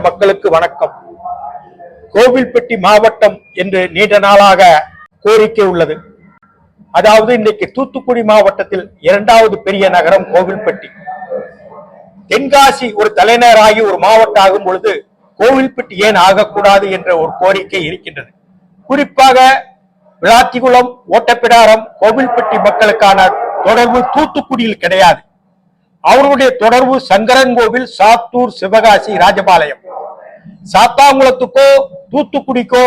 மக்களுக்கு வணக்கம். கோவில்பட்டி மாவட்டம் என்று நீண்ட நாளாக கோரிக்கை உள்ளது. அதாவது இன்னைக்கு தூத்துக்குடி மாவட்டத்தில் இரண்டாவது பெரிய நகரம் கோவில்பட்டி. தென்காசி ஒரு தலைநகராகி ஒரு மாவட்டம் ஆகும் பொழுது கோவில்பட்டி ஏன் ஆகக்கூடாது என்ற ஒரு கோரிக்கை இருக்கின்றது. குறிப்பாக விளாத்திகுளம், ஓட்டப்பிடாரம், கோவில்பட்டி மக்களுக்கான தொடர்பு தூத்துக்குடியில் கிடையாது. அவருடைய தொடர்பு சங்கரன்கோவில், சாத்தூர், சிவகாசி, ராஜபாளையம். சாத்தாங்குளத்துக்கோ தூத்துக்குடிக்கோ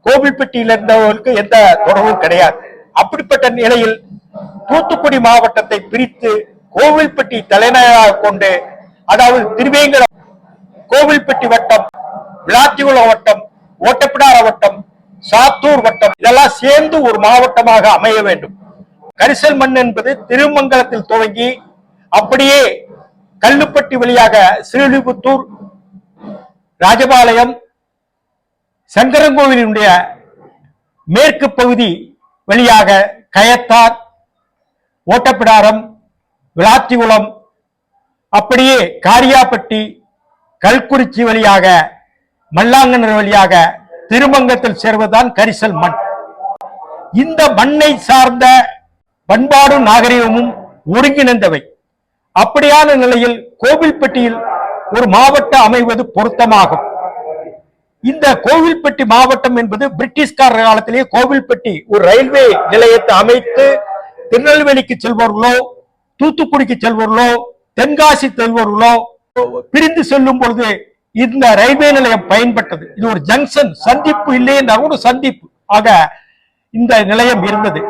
கோவில்பட்டியில் இருந்தவர்களுக்கு எந்த தொடர்பும் கிடையாது. அப்படிப்பட்ட நிலையில் தூத்துக்குடி மாவட்டத்தை பிரித்து கோவில்பட்டி தலைநகராக கொண்டு, அதாவது திருவேங்கடம், கோவில்பட்டி வட்டம், விளாத்திகுளம் வட்டம், ஓட்டப்பிடார வட்டம், சாத்தூர் வட்டம் இதெல்லாம் சேர்ந்து ஒரு மாவட்டமாக அமைய வேண்டும். கரிசல் மண் என்பது திருமங்கலத்தில் துவங்கி அப்படியே கல்லுப்பட்டி வழியாக ஸ்ரீலிபுத்தூர், ராஜபாளையம், சங்கரன்கோவிலுடைய மேற்கு பகுதி வழியாக கயத்தார், ஓட்டப்பிடாரம், விளாத்திகுளம், அப்படியே காரியாப்பட்டி, கல்குறிச்சி வழியாக மல்லாங்கனர் வழியாக திருமங்கத்தில் சேர்வதுதான் கரிசல் மண். இந்த மண்ணை சார்ந்த பண்பாடும் நாகரிகமும் ஒருங்கிணைந்தவை. அப்படியான நிலையில் கோவில்பட்டியில் ஒரு மாவட்டம் அமைவது பொருத்தமாகும். இந்த கோவில்பட்டி மாவட்டம் என்பது பிரிட்டிஷ்காரர் காலத்திலேயே கோவில்பட்டி ஒரு ரயில்வே நிலையத்தை அமைத்து திருநெல்வேலிக்கு செல்பவர்களோ, தூத்துக்குடிக்கு செல்பவர்களோ, தென்காசி செல்பவர்களோ பிரிந்து செல்லும் பொழுது இந்த ரயில்வே நிலையம் பயன்பட்டது. இது ஒரு ஜங்ஷன், சந்திப்பு இல்லை என்றால் ஒரு சந்திப்பு ஆக இந்த நிலையம் இருந்தது.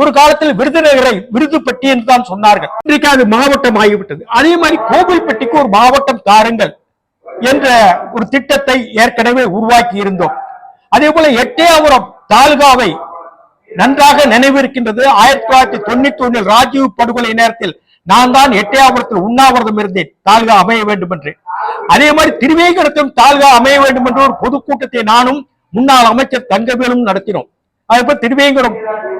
ஒரு காலத்தில் விருதுநகரை விருதுப்பட்டி என்று தான் சொன்னார்கள். இன்றைக்கு அது மாவட்டம் ஆகிவிட்டது. அதே மாதிரி கோவில்பட்டிக்கு ஒரு மாவட்டம் தாருங்கள் என்ற ஒரு திட்டத்தை ஏற்கனவே உருவாக்கி இருந்தோம். அதே போல எட்டயபுரம் தாலுகாவை நன்றாக நினைவிருக்கின்றது. 1991 ராஜீவ் படுகொலை நேரத்தில் நான் தான் எட்டயபுரத்தில் உண்ணாவிரதம் இருந்தேன், தாலுகா அமைய வேண்டும் என்று. அதே மாதிரி திருவேங்கடத்திலும் தாலுகா அமைய வேண்டும் என்று ஒரு பொதுக்கூட்டத்தை நானும் முன்னாள் அமைச்சர் தங்கவேலும் நடத்தினோம். அதேபோல் திருவேங்கடம்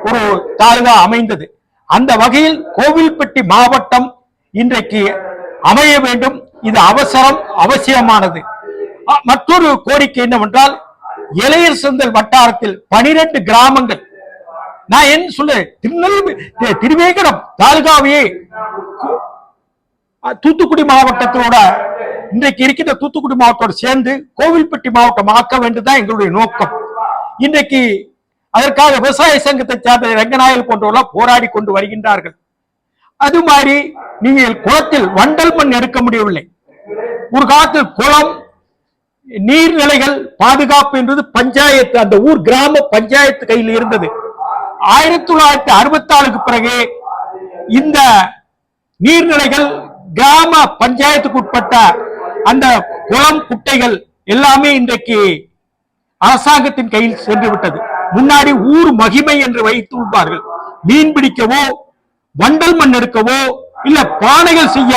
ஒரு தாலுகா அமைந்தது. அந்த வகையில் கோவில்பட்டி மாவட்டம் இன்றைக்கு அமைய வேண்டும். இது அவசரம், அவசியமானது. மற்றொரு கோரிக்கை என்னவென்றால், இளையர் சந்தல் வட்டாரத்தில் 12 கிராமங்கள், நான் என்ன சொல்ல, திருவேங்கடம் தாலுகாவையே தூத்துக்குடி மாவட்டத்தோட இன்றைக்கு இருக்கின்ற தூத்துக்குடி மாவட்டத்தோடு சேர்ந்து கோவில்பட்டி மாவட்டம் ஆக்க வேண்டியதுதான் எங்களுடைய நோக்கம். இன்றைக்கு அதற்காக விவசாய சங்கத்தை சேர்ந்த ரங்கநாயல் போன்றவர்கள் போராடி கொண்டு வருகின்றார்கள். அது மாதிரி நீங்கள் குளத்தில் வண்டல் மண் எடுக்க முடியவில்லை. ஒரு காலத்தில் குளம், நீர்நிலைகள் பாதுகாப்பு என்பது பஞ்சாயத்து, அந்த ஊர் கிராம பஞ்சாயத்து கையில் இருந்தது. 1964க்கு பிறகு இந்த நீர்நிலைகள் கிராம பஞ்சாயத்துக்கு உட்பட்ட அந்த குளம், குட்டைகள் எல்லாமே இன்றைக்கு அரசாங்கத்தின் கையில் சென்று விட்டது. முன்னாடி ஊர் மகிமை என்று வைத்துள்ளார்கள். மீன் பிடிக்கவோ, வண்டல் மண் எடுக்கவோ, இல்ல பானைகள் செய்ய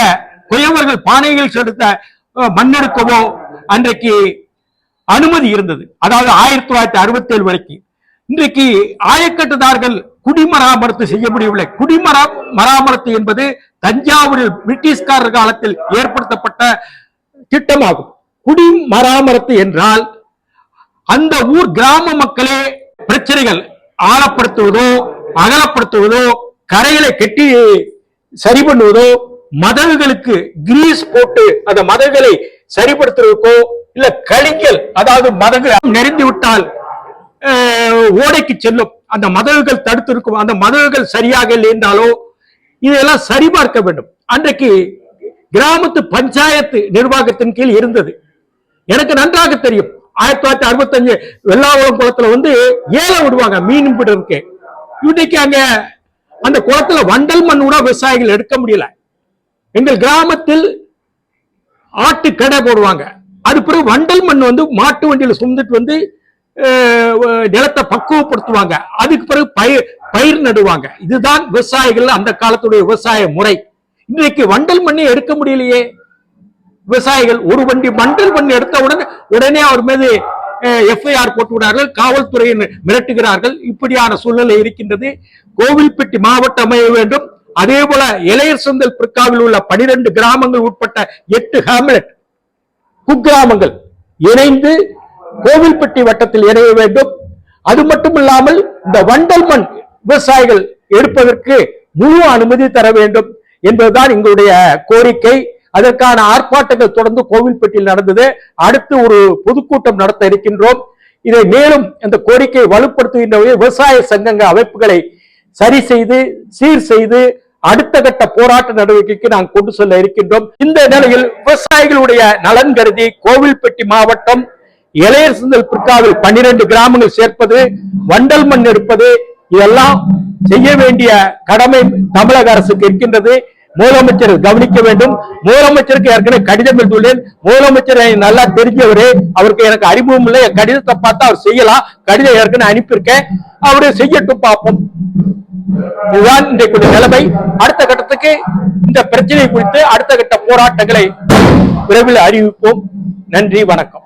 குயவர்கள் பானைகள் செலுத்த மண்ணெடுக்கவோ அன்றைக்கு அனுமதி இருந்தது. அதாவது 1967 வரைக்கும். இன்றைக்கு ஆயக்கட்டுதார்கள் குடிமராமத்து செய்ய முடியவில்லை. குடிமராமத்து என்பது தஞ்சாவூரில் பிரிட்டிஷ்காரர் காலத்தில் ஏற்படுத்தப்பட்ட திட்டமாகும். குடிமராமத்து என்றால் அந்த ஊர் கிராம மக்களே பிரச்சனைகள் ஆழப்படுத்துவதோ, அகலப்படுத்துவதோ, கரைகளை கட்டி சரி பண்ணுவதோ, மதகுகளுக்கு கிரீஸ் போட்டு அந்த மதகுகளை சரிப்படுத்துவதற்கோ, இல்ல கழிக்கல், அதாவது மதகு நெருங்கி விட்டால் ஓடைக்கு செல்லும் அந்த மதகுகள் தடுத்து இருக்கும், அந்த மதகுகள் சரியாக இல்லை என்றாலோ இதெல்லாம் சரிபார்க்க வேண்டும். அன்றைக்கு கிராமத்து பஞ்சாயத்து நிர்வாகத்தின் கீழ் இருந்தது. எனக்கு நன்றாக தெரியும். 1965 வெள்ளாவளம் குளத்துல ஏலம் விடுவாங்க மீன் பிடிக்கு. இன்னைக்கு அங்க அந்த குளத்துல வண்டல் மண் கூட விவசாயிகள் எடுக்க முடியல. எங்கள் கிராமத்தில் ஆட்டு கடை போடுவாங்க. அது பிறகு வண்டல் மண் மாட்டு வண்டியில சுமந்துட்டு நிலத்தை பக்குவப்படுத்துவாங்க. அதுக்கு பிறகு பயிர் நடுவாங்க. இதுதான் விவசாயிகள் அந்த காலத்துடைய விவசாய முறை. இன்றைக்கு வண்டல் மண்ணை எடுக்க முடியலையே. விவசாயிகள் ஒரு வண்டி வண்டல் மண் எடுத்த உடனே அவர் மீது எஃப்ஐஆர் போட்டு விடார்கள், காவல்துறையை மிரட்டுகிறார்கள். இப்படியான சூழ்நிலை இருக்கின்றது. கோவில்பட்டி மாவட்டம் அமைய வேண்டும். அதே போல இளையர் சந்தல் பிற்காவில் உள்ள 12 கிராமங்கள் உட்பட்ட 8 ஹேம்லெட் குக்கிராமங்கள் இணைந்து கோவில்பட்டி வட்டத்தில் இணைய வேண்டும். அது மட்டுமில்லாமல் இந்த வண்டல் மண் விவசாயிகள் எடுப்பதற்கு முழு அனுமதி தர வேண்டும் என்பதுதான் எங்களுடைய கோரிக்கை. அதற்கான ஆர்ப்பாட்டங்கள் தொடர்ந்து கோவில்பட்டியில் நடந்தது. அடுத்து ஒரு பொதுக்கூட்டம் நடத்த இருக்கின்றோம். இதை மேலும் இந்த கோரிக்கையை வலுப்படுத்துகின்ற விவசாய சங்க அமைப்புகளை சரி செய்து சீர் செய்து அடுத்த கட்ட போராட்ட நடவடிக்கைக்கு நாங்கள் கொண்டு செல்ல இருக்கின்றோம். இந்த நிலையில் விவசாயிகளுடைய நலன் கருதி கோவில்பட்டி மாவட்டம் இளையர்சந்தல் பிற்காவில் 12 கிராமங்கள் சேர்ப்பது, வண்டல் மண் எடுப்பது, இதெல்லாம் செய்ய வேண்டிய கடமை தமிழக அரசுக்கு இருக்கின்றது. முதலமைச்சர் கவனிக்க வேண்டும். முதலமைச்சருக்கு ஏற்கனவே கடிதம் எழுதுள்ளேன். முதலமைச்சர் நல்லா தெரிஞ்சவரு, அவருக்கு எனக்கு அறிமுகம் இல்லை. கடிதத்தை பார்த்தா அவர் செய்யலாம். கடிதம் ஏற்கனவே அனுப்பியிருக்கேன், அவரு செய்யட்டும், பார்ப்போம். இதுதான் இன்றைக்கு நிலைமை. அடுத்த கட்டத்துக்கு இந்த பிரச்சனை குறித்து அடுத்த கட்ட போராட்டங்களை விரைவில் அறிவிப்போம். நன்றி, வணக்கம்.